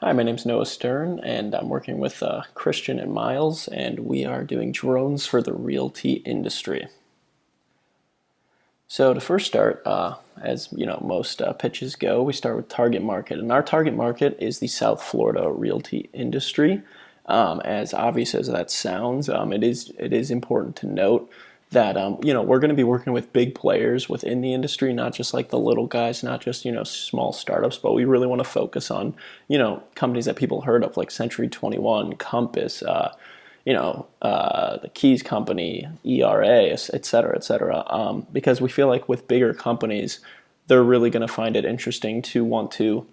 Hi, my name's Noah Stern, and I'm working with Christian and Miles, and we are doing drones for the realty industry. So to first start, as you know, most pitches go, we start with target market, and our target market is the South Florida realty industry. As obvious as that sounds, it is important to note that we're going to be working with big players within the industry, not just like the little guys, not just small startups, but we really want to focus on companies that people heard of like Century 21, Compass, the Keys Company, ERA, et cetera, et cetera. Because we feel like with bigger companies, they're really going to find it interesting to want to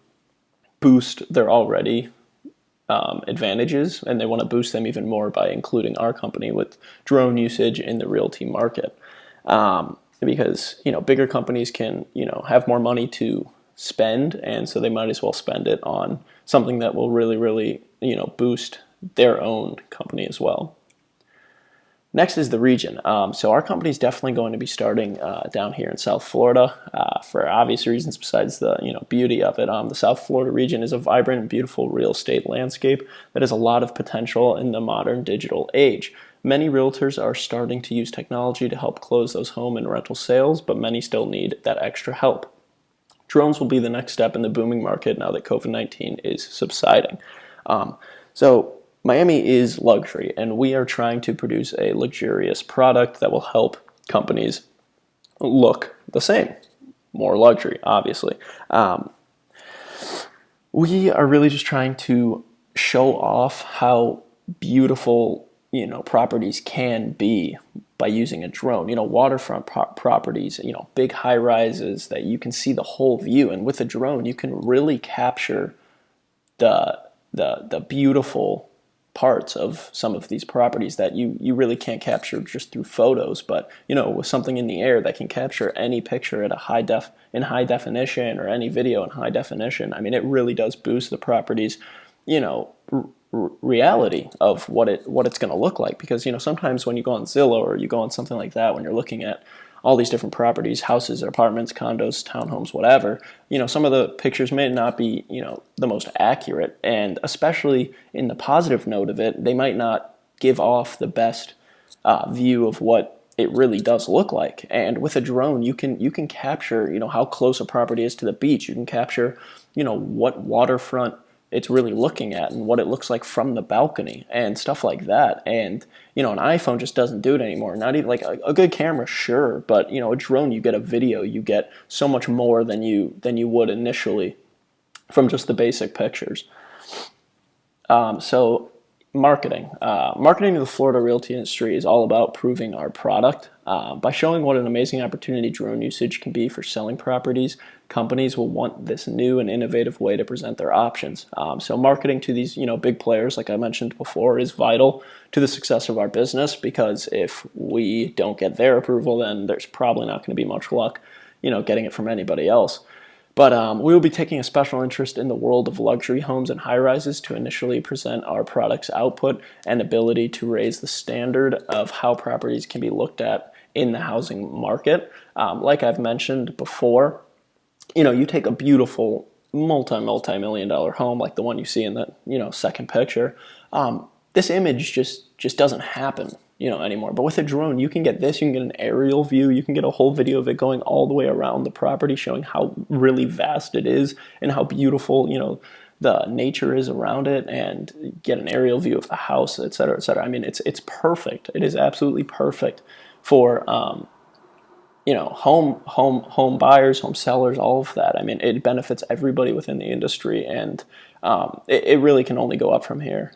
boost their already advantages, and they want to boost them even more by including our company with drone usage in the realty market. Because bigger companies can have more money to spend, and so they might as well spend it on something that will really boost their own company as well. Next is the region. So our company is definitely going to be starting down here in South Florida for obvious reasons besides the beauty of it. The South Florida region is a vibrant and beautiful real estate landscape that has a lot of potential in the modern digital age. Many realtors are starting to use technology to help close those home and rental sales, but many still need that extra help. Drones will be the next step in the booming market now that COVID-19 is subsiding. So Miami is luxury, and we are trying to produce a luxurious product that will help companies look the same. More luxury, obviously. We are really just trying to show off how beautiful properties can be by using a drone. Waterfront properties, big high rises that you can see the whole view, and with a drone you can really capture the beautiful parts of some of these properties that you really can't capture just through photos, but with something in the air that can capture any picture at in high definition, or any video in high definition. I mean, it really does boost the property's reality of what it's going to look like, because sometimes when you go on Zillow or you go on something like that, when you're looking at all these different properties, houses, apartments, condos, townhomes, whatever, some of the pictures may not be, the most accurate. And especially in the positive note of it, they might not give off the best view of what it really does look like. And with a drone, you can capture, how close a property is to the beach. You can capture, what waterfront it's really looking at and what it looks like from the balcony and stuff like that. And an iPhone just doesn't do it anymore. Not even like a good camera, sure, but a drone, you get a video, you get so much more than you would initially from just the basic pictures. So marketing to the Florida realty industry is all about proving our product. By showing what an amazing opportunity drone usage can be for selling properties, companies will want this new and innovative way to present their options. So marketing to these big players, like I mentioned before, is vital to the success of our business, because if we don't get their approval, then there's probably not going to be much luck getting it from anybody else. But we will be taking a special interest in the world of luxury homes and high-rises to initially present our product's output and ability to raise the standard of how properties can be looked at in the housing market. Like I've mentioned before, you take a beautiful multi-million dollar home like the one you see in the second picture. This image just doesn't happen anymore. But with a drone, you can get this, you can get an aerial view, you can get a whole video of it going all the way around the property, showing how really vast it is and how beautiful, the nature is around it, and get an aerial view of the house, et cetera, et cetera. I mean, it's perfect. It is absolutely perfect for, home buyers, home sellers, all of that. I mean, it benefits everybody within the industry, and it really can only go up from here.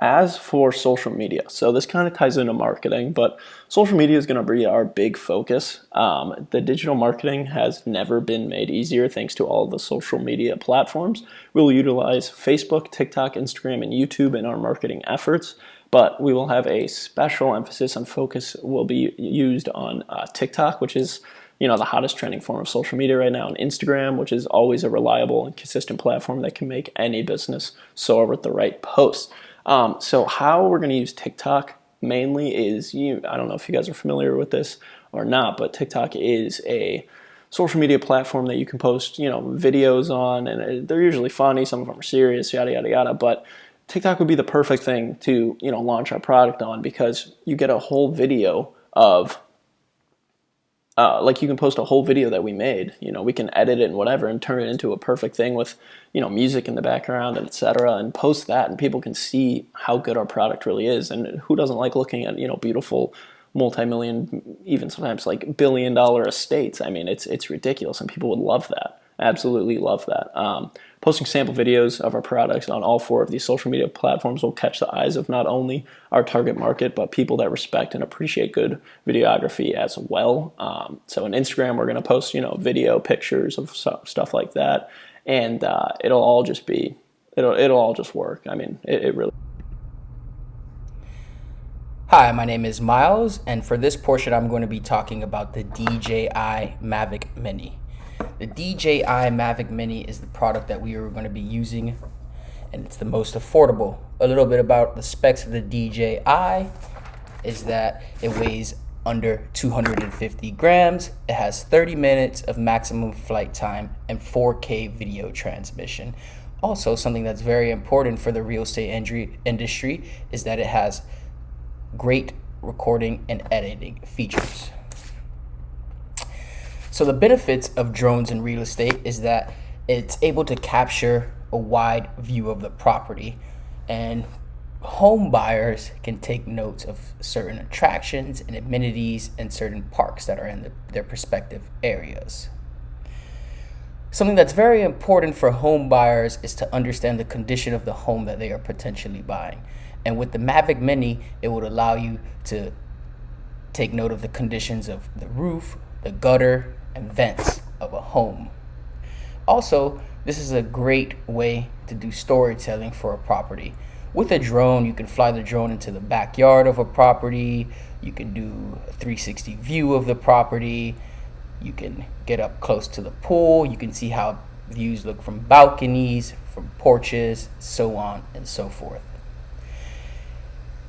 As for social media, so this kind of ties into marketing, but social media is going to be our big focus. The digital marketing has never been made easier thanks to all the social media platforms. We'll utilize Facebook, TikTok, Instagram, and YouTube in our marketing efforts, but we will have a special emphasis on focus will be used on TikTok, which is the hottest trending form of social media right now, and Instagram, which is always a reliable and consistent platform that can make any business soar with the right posts. So how we're going to use TikTok mainly is, I don't know if you guys are familiar with this or not, but TikTok is a social media platform that you can post, videos on, and they're usually funny. Some of them are serious, yada, yada, yada. But TikTok would be the perfect thing to, launch our product on, because you get a whole video of, you can post a whole video that we made. We can edit it and whatever and turn it into a perfect thing with, music in the background and etc. and post that, and people can see how good our product really is. And who doesn't like looking at, beautiful multi-million, even sometimes like billion-dollar estates? I mean, it's ridiculous, and people would love that. Absolutely love that. Posting sample videos of our products on all 4 of these social media platforms will catch the eyes of not only our target market, but people that respect and appreciate good videography as well. So on Instagram, we're going to post, video, pictures of stuff like that, and it'll all just work. I mean, it really. Hi, my name is Miles, and for this portion, I'm going to be talking about the DJI Mavic Mini. The DJI Mavic Mini is the product that we are going to be using, and it's the most affordable. A little bit about the specs of the DJI is that it weighs under 250 grams. It has 30 minutes of maximum flight time and 4K video transmission. Also, something that's very important for the real estate industry is that it has great recording and editing features. So the benefits of drones in real estate is that it's able to capture a wide view of the property, and home buyers can take notes of certain attractions and amenities and certain parks that are in their respective areas. Something that's very important for home buyers is to understand the condition of the home that they are potentially buying. And with the Mavic Mini, it would allow you to take note of the conditions of the roof, the gutter, and vents of a home. Also, this is a great way to do storytelling for a property. With a drone, you can fly the drone into the backyard of a property. You can do a 360 view of the property. You can get up close to the pool. You can see how views look from balconies, from porches, so on and so forth.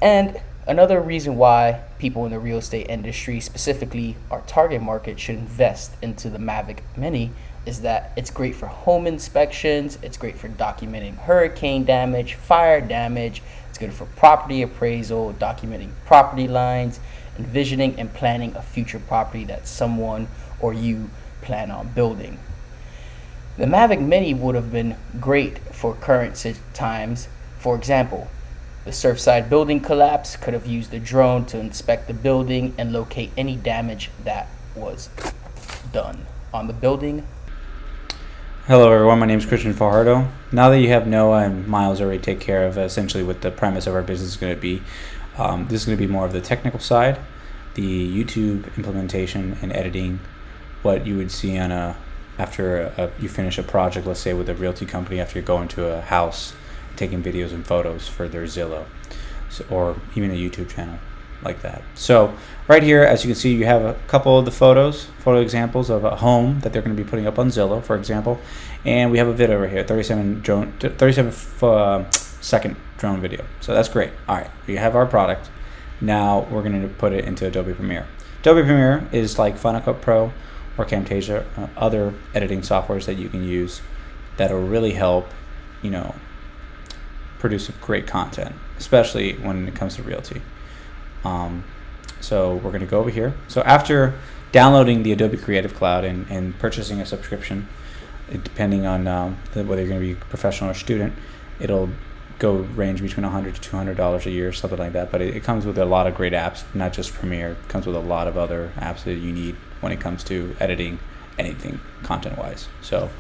And another reason why people in the real estate industry, specifically our target market, should invest into the Mavic Mini is that it's great for home inspections, it's great for documenting hurricane damage, fire damage, it's good for property appraisal, documenting property lines, envisioning and planning a future property that someone or you plan on building. The Mavic Mini would have been great for current times. For example, the Surfside building collapse could have used the drone to inspect the building and locate any damage that was done on the building. Hello everyone, my name is Christian Fajardo. Now that you have Noah and Miles already take care of essentially what the premise of our business is going to be, this is going to be more of the technical side, the YouTube implementation and editing, what you would see on after you finish a project, let's say with a realty company, after you go into a house, taking videos and photos for their Zillow, or even a YouTube channel like that. So right here, as you can see, you have a couple of the photo examples of a home that they're going to be putting up on Zillow, for example, and we have a video over here, 37 second drone video. So that's great. All right, we have our product. Now we're going to put it into Adobe Premiere. Adobe Premiere is like Final Cut Pro or Camtasia, other editing softwares that you can use that'll really help, produce great content, especially when it comes to realty. So we're going to go over here. So after downloading the Adobe Creative Cloud and purchasing a subscription, depending on whether you're going to be professional or student, it'll range between $100 to $200 a year, something like that. But it comes with a lot of great apps, not just Premiere. It comes with a lot of other apps that you need when it comes to editing anything content-wise. So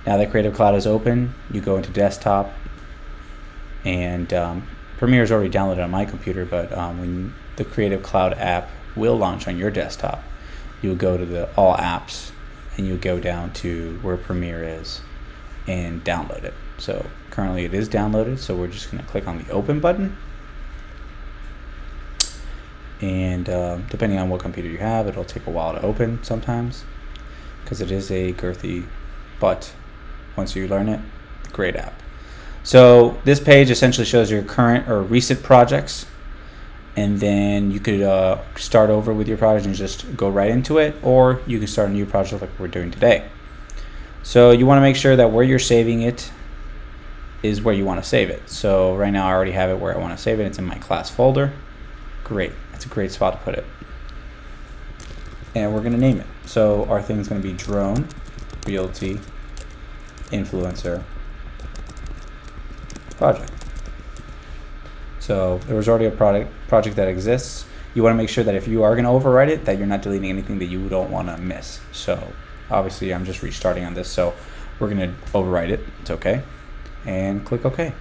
now that Creative Cloud is open, you go into desktop, and Premiere is already downloaded on my computer, but when the Creative Cloud app will launch on your desktop, you'll go to the All Apps, and you'll go down to where Premiere is and download it. So currently it is downloaded, so we're just going to click on the Open button. And depending on what computer you have, it'll take a while to open sometimes because it is a girthy, but once you learn it, great app. So this page essentially shows your current or recent projects, and then you could start over with your project and just go right into it, or you can start a new project like we're doing today. So you want to make sure that where you're saving it is where you want to save it. So right now I already have it where I want to save it. It's in my class folder. Great. That's a great spot to put it. And we're going to name it. So our thing is going to be Drone Realty Influencer Project. So there was already a project that exists. You want to make sure that if you are going to overwrite it, that you're not deleting anything that you don't want to miss. So obviously I'm just restarting on this, so we're going to overwrite it. It's okay. And click OK.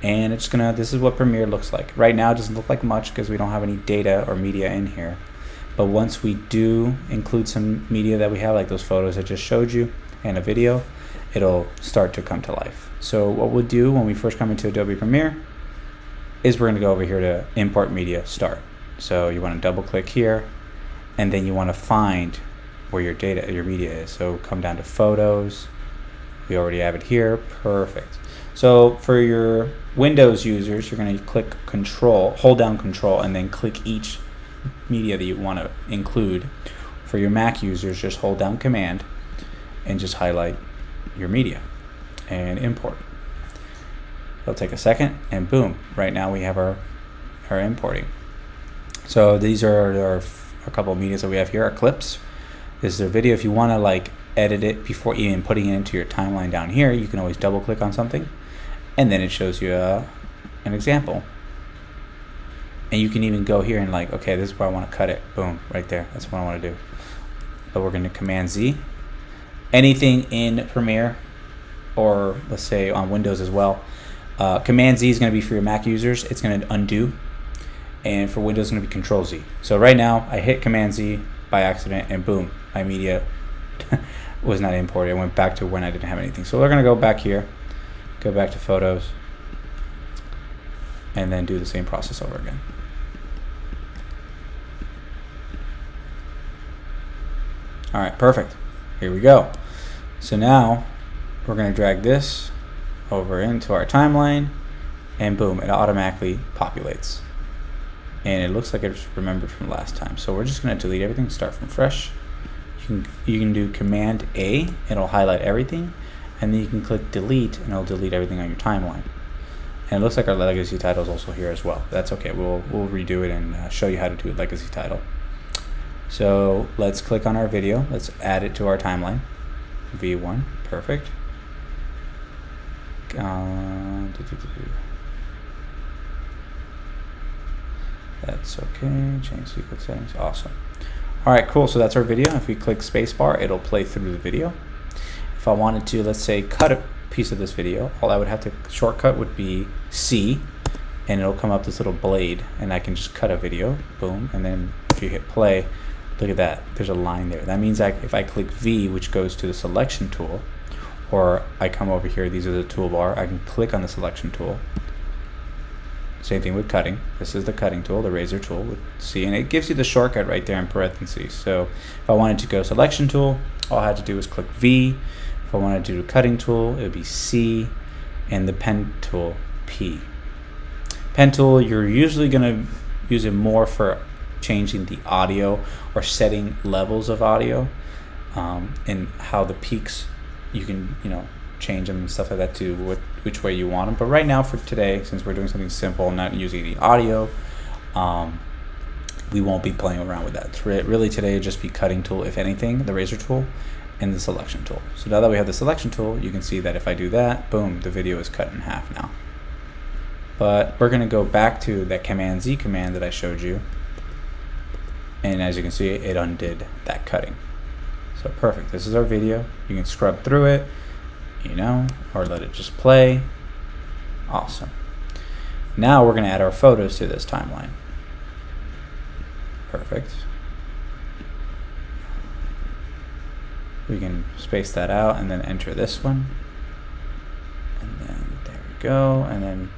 And it's gonna, this is what Premiere looks like. Right now it doesn't look like much because we don't have any data or media in here. But once we do include some media that we have, like those photos I just showed you and a video, it'll start to come to life. So what we'll do when we first come into Adobe Premiere is we're gonna go over here to Import Media, Start. So you wanna double click here, and then you wanna find where your data, your media is. So come down to Photos. We already have it here, perfect. So for your Windows users, you're gonna click Control, hold down Control, and then click each media that you wanna include. For your Mac users, just hold down Command and just highlight your media and import. It'll take a second, and boom, right now we have our importing. So these are a couple of medias that we have here, our clips. This is a video. If you wanna like edit it before even putting it into your timeline down here, you can always double click on something, and then it shows you an example. And you can even go here and like, okay, this is where I want to cut it. Boom, right there. That's what I want to do. But we're going to Command Z. Anything in Premiere, or let's say on Windows as well, Command Z is going to be for your Mac users. It's going to undo, and for Windows, it's going to be Control Z. So right now, I hit Command Z by accident, and boom, my media was not imported. It went back to when I didn't have anything. So we're going to go back here, go back to Photos, and then do the same process over again. All right, perfect. Here we go. So now we're going to drag this over into our timeline, and boom, it automatically populates. And it looks like it's remembered from last time. So we're just going to delete everything, start from fresh. You can do Command A, it'll highlight everything, and then you can click delete, and it'll delete everything on your timeline. And it looks like our legacy title is also here as well. That's okay. We'll redo it and show you how to do a legacy title. So let's click on our video. Let's add it to our timeline. V1, perfect. That's okay. Change sequence settings. Awesome. All right, cool. So that's our video. If we click spacebar, it'll play through the video. If I wanted to, let's say, cut a piece of this video, all I would have to shortcut would be C, and it'll come up this little blade, and I can just cut a video. Boom. And then if you hit play, look at that. There's a line there. That means if I click V, which goes to the selection tool, or I come over here, these are the toolbar, I can click on the selection tool. Same thing with cutting. This is the cutting tool, the razor tool with C, and it gives you the shortcut right there in parentheses. So if I wanted to go selection tool, all I had to do was click V. If I wanted to do cutting tool, it would be C, and the pen tool, P. Pen tool, you're usually going to use it more for changing the audio or setting levels of audio, and how the peaks, you can, change them and stuff like that to which way you want them. But right now for today, since we're doing something simple, not using the audio, we won't be playing around with that. It's really today it'll just be cutting tool, if anything, the razor tool, and the selection tool. So now that we have the selection tool, you can see that if I do that, boom, the video is cut in half now. But we're going to go back to that Command Z command that I showed you, and as you can see, it undid that cutting. So perfect. This is our video. You can scrub through it, or let it just play. Awesome. Now we're going to add our photos to this timeline. Perfect. We can space that out and then enter this one. And then there we go. And then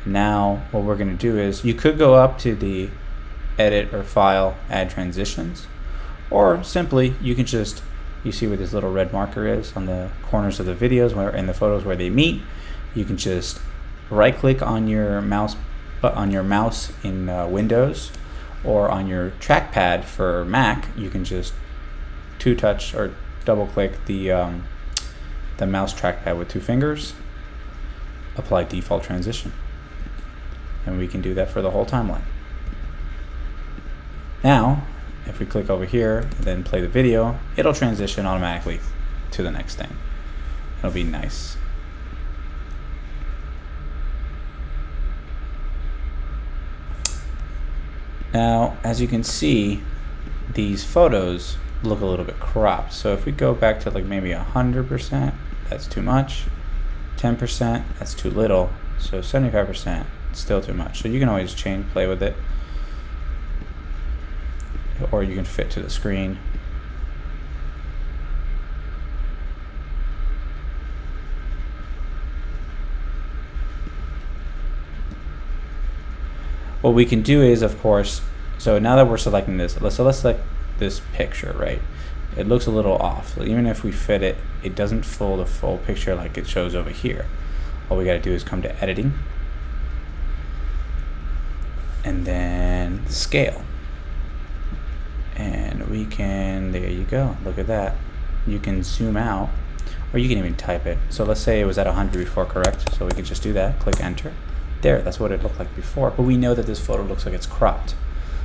now what we're going to do is, you could go up to the edit or file, add transitions, or simply you can just, you see where this little red marker is on the corners of the videos where in the photos where they meet, you can just right click on your mouse But on your mouse in Windows or on your trackpad for Mac, you can just two-touch or double-click the mouse trackpad with 2 fingers, apply default transition, and we can do that for the whole timeline. Now, if we click over here and then play the video, it'll transition automatically to the next thing. It'll be nice. Now, as you can see, these photos look a little bit cropped. So if we go back to like maybe 100%, that's too much. 10%, that's too little. So 75%, still too much. So you can always play with it. Or you can fit to the screen. What we can do is, of course, so now that we're selecting this, let's select this picture, right? It looks a little off. So even if we fit it, it doesn't fill the full picture like it shows over here. All we got to do is come to editing and then scale. And we can, there you go, look at that. You can zoom out, or you can even type it. So let's say it was at 100 before, correct? So we could just do that, click enter. There, that's what it looked like before, but we know that this photo looks like it's cropped.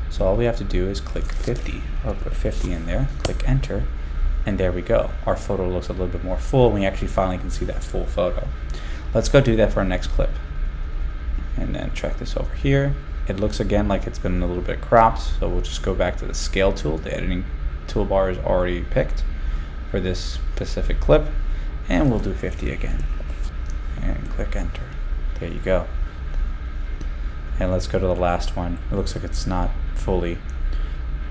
So all we have to do is click 50, or put 50 in there, click enter, and there we go. Our photo looks a little bit more full, and we actually finally can see that full photo. Let's go do that for our next clip. And then track this over here. It looks again like it's been a little bit cropped, so we'll just go back to the scale tool. The editing toolbar is already picked for this specific clip, and we'll do 50 again. And click enter. There you go. And let's go to the last one. It looks like it's not fully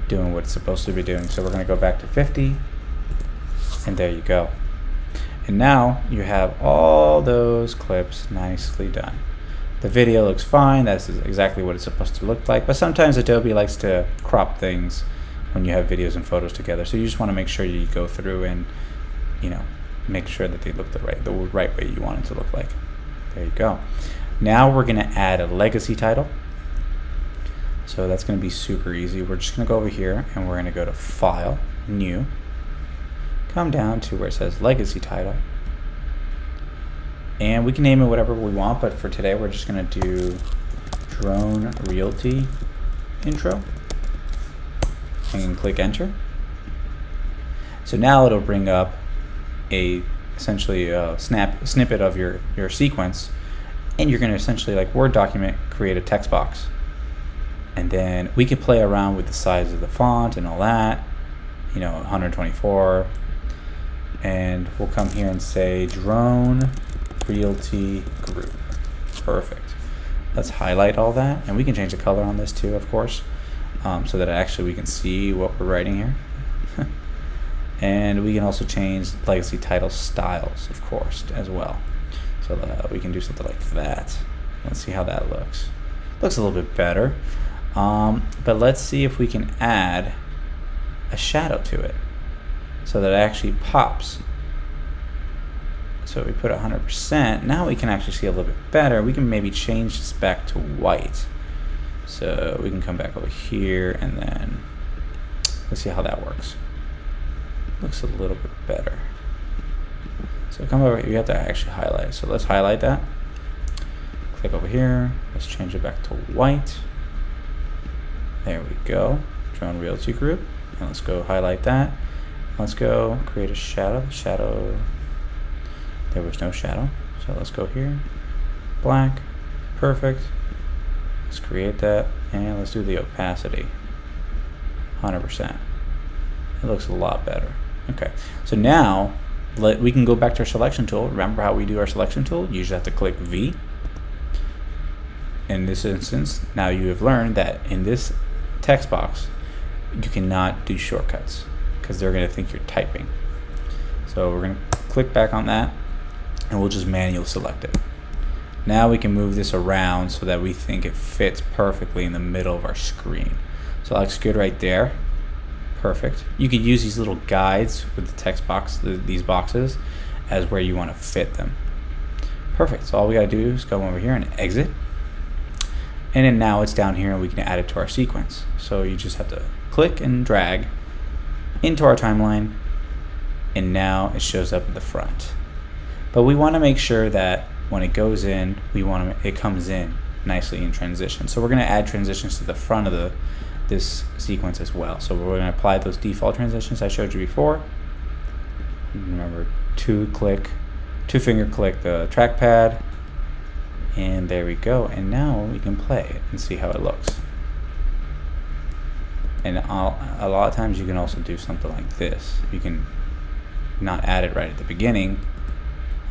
doing what it's supposed to be doing. So we're going to go back to 50, and there you go. And now you have all those clips nicely done. The video looks fine. That's exactly what it's supposed to look like. But sometimes Adobe likes to crop things when you have videos and photos together. So you just want to make sure you go through and, make sure that they look the right way you want it to look like. There you go. Now we're going to add a legacy title. So that's going to be super easy. We're just going to go over here and we're going to go to File, New, come down to where it says Legacy Title. And we can name it whatever we want, but for today we're just going to do Drone Realty Intro. And click Enter. So now it'll bring up essentially a snippet of your sequence. And you're going to essentially, like Word document, create a text box. And then we can play around with the size of the font and all that, 124. And we'll come here and say Drone Realty Group. Perfect. Let's highlight all that. And we can change the color on this too, of course, so that actually we can see what we're writing here. And we can also change legacy title styles, of course, as well. So we can do something like that. Let's see how that looks. Looks a little bit better. But let's see if we can add a shadow to it so that it actually pops. So we put 100%. Now we can actually see a little bit better. We can maybe change this back to white. So we can come back over here and then let's see how that works. Looks a little bit better. So come over, you have to actually highlight it. So let's highlight that. Click over here. Let's change it back to white. There we go. Drone Realty Group. And let's go highlight that. Let's go create a shadow. Shadow. There was no shadow. So let's go here. Black. Perfect. Let's create that. And let's do the opacity. 100%. It looks a lot better. Okay. So now we can go back to our selection tool. Remember how we do our selection tool? You usually have to click V. In this instance, now you have learned that in this text box, you cannot do shortcuts because they're going to think you're typing. So we're going to click back on that and we'll just manually select it. Now we can move this around so that we think it fits perfectly in the middle of our screen. So that looks good right there. Perfect. You could use these little guides with the text box, these boxes, as where you want to fit them. Perfect. So all we got to do is go over here and exit. And then now it's down here and we can add it to our sequence. So you just have to click and drag into our timeline, and now it shows up at the front. But we want to make sure that when it goes in, it comes in nicely in transition. So we're going to add transitions to the front of this sequence as well. So we're going to apply those default transitions I showed you before. Remember, two finger click the trackpad, and there we go. And now we can play it and see how it looks. And a lot of times you can also do something like this. You can not add it right at the beginning.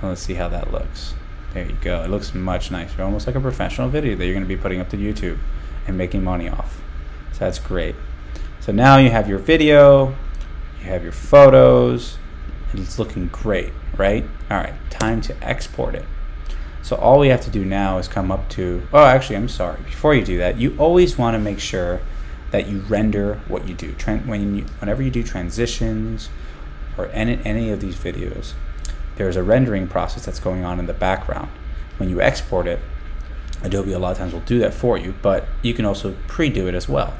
Let's see how that looks. There you go. It looks much nicer, almost like a professional video that you're going to be putting up to YouTube and making money off. So that's great. So now you have your video, you have your photos, and it's looking great, right? All right, time to export it. So all we have to do now is come up to, oh, actually, I'm sorry. Before you do that, you always want to make sure that you render what you do. Whenever you do transitions or any of these videos, there's a rendering process that's going on in the background. When you export it, Adobe a lot of times will do that for you, but you can also pre-do it as well.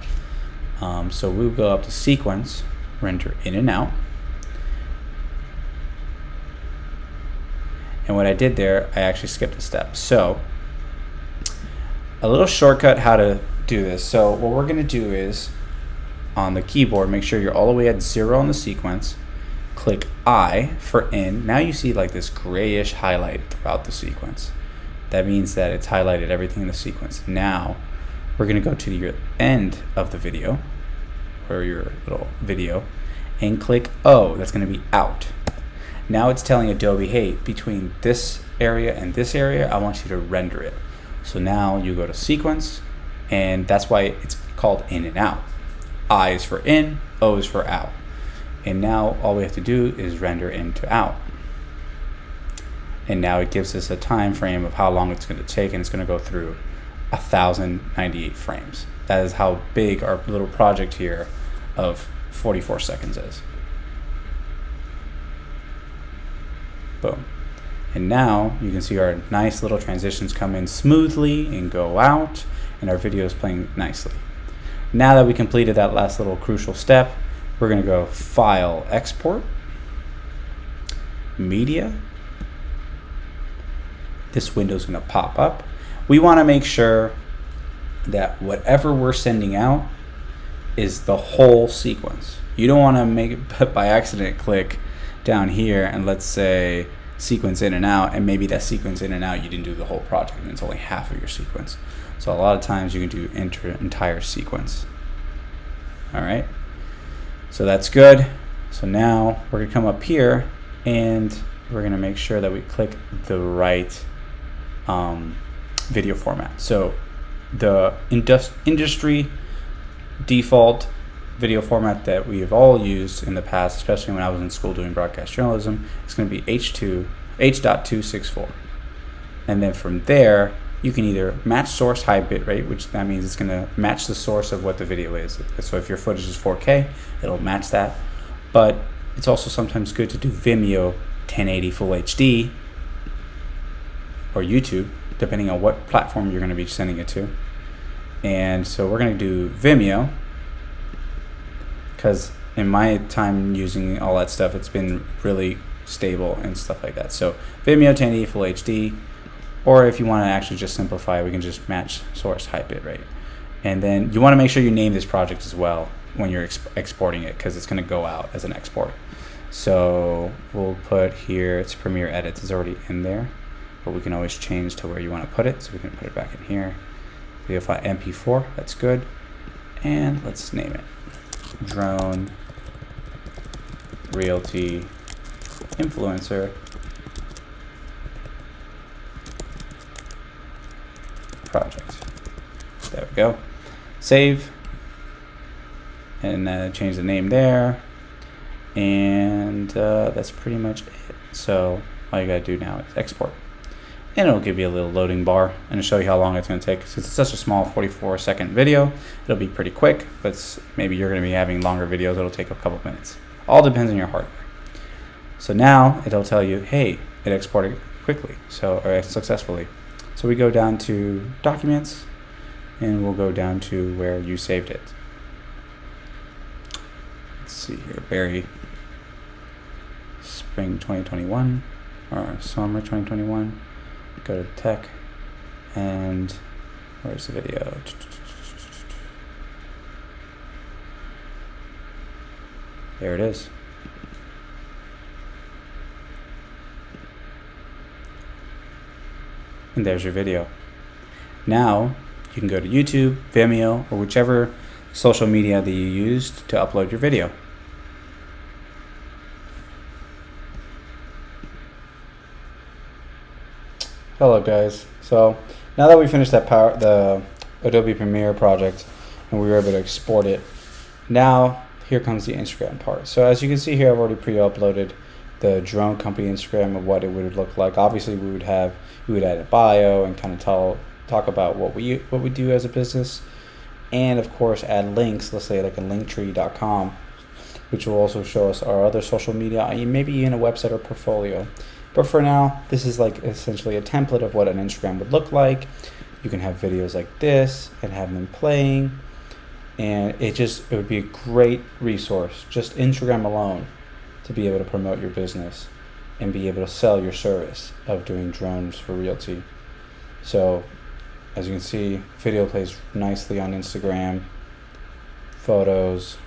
So we'll go up to sequence, render in and out. And what I did there, I actually skipped a step. So a little shortcut how to do this. So what we're going to do is on the keyboard, make sure you're all the way at 0 on the sequence. Click I for in. Now you see like this grayish highlight throughout the sequence. That means that it's highlighted everything in the sequence. Now we're going to go to your end of the video, or your little video, and click O. That's going to be out. Now it's telling Adobe, hey, between this area and this area, I want you to render it. So now you go to sequence, and that's why it's called in and out. I is for in, O is for out. And now all we have to do is render in to out. And now it gives us a time frame of how long it's going to take, and it's going to go through 1,098 frames. That is how big our little project here of 44 seconds is. Boom. And now you can see our nice little transitions come in smoothly and go out, and our video is playing nicely. Now that we completed that last little crucial step, we're going to go File, Export, Media. This window is going to pop up. We want to make sure that whatever we're sending out is the whole sequence. You don't want to make it by accident click down here and let's say sequence in and out, and maybe that sequence in and out you didn't do the whole project and it's only half of your sequence. So a lot of times you can do entire sequence. All right, so that's good. So now we're gonna come up here and we're gonna make sure that we click the right video format. So the industry default video format that we have all used in the past, especially when I was in school doing broadcast journalism, is going to be H.264. And then from there, you can either match source high bit rate, which that means it's going to match the source of what the video is. So if your footage is 4K, it'll match that. But it's also sometimes good to do Vimeo 1080 Full HD or YouTube, depending on what platform you're going to be sending it to. And so we're going to do Vimeo, because in my time using all that stuff, it's been really stable and stuff like that. So Vimeo 1080 Full HD, or if you want to actually just simplify, we can just match source high bit rate. And then you want to make sure you name this project as well when you're exporting it, because it's going to go out as an export. So we'll put here, it's Premiere Edits is already in there, but we can always change to where you want to put it. So we can put it back in here. Video file MP4, that's good. And let's name it Drone Realty Influencer Project. There we go. Save, and change the name there, and that's pretty much it. So all you gotta do now is export, and it'll give you a little loading bar and it'll show you how long it's going to take. Since it's such a small 44-second video, it'll be pretty quick, but maybe you're going to be having longer videos, it'll take a couple minutes. All depends on your hardware. So now it'll tell you, hey, it exported quickly, or successfully. So we go down to Documents, and we'll go down to where you saved it. Let's see here, Barry, spring 2021 or summer 2021. Go to tech, and where's the video? There it is. And there's your video. Now you can go to YouTube, Vimeo, or whichever social media that you used to upload your video. Hello guys. So now that we finished the Adobe Premiere project and we were able to export it, now here comes the Instagram part. So as you can see here, I've already pre-uploaded the drone company Instagram of what it would look like. Obviously we would add a bio and kind of talk about what we do as a business, and of course add links, let's say like a linktree.com, which will also show us our other social media, maybe even a website or portfolio. But for now, this is like essentially a template of what an Instagram would look like. You can have videos like this and have them playing, and it would be a great resource, just Instagram alone, to be able to promote your business and be able to sell your service of doing drones for realty. So as you can see, video plays nicely on Instagram, photos,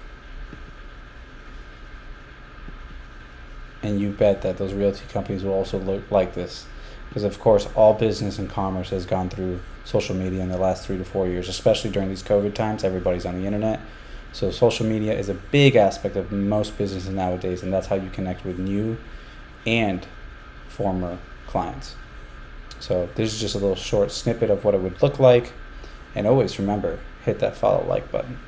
and you bet that those realty companies will also look like this, because of course all business and commerce has gone through social media in the last 3 to 4 years, especially during these COVID times. Everybody's on the internet, so social media is a big aspect of most businesses nowadays, and that's how you connect with new and former clients. So this is just a little short snippet of what it would look like, and always remember, hit that follow like button.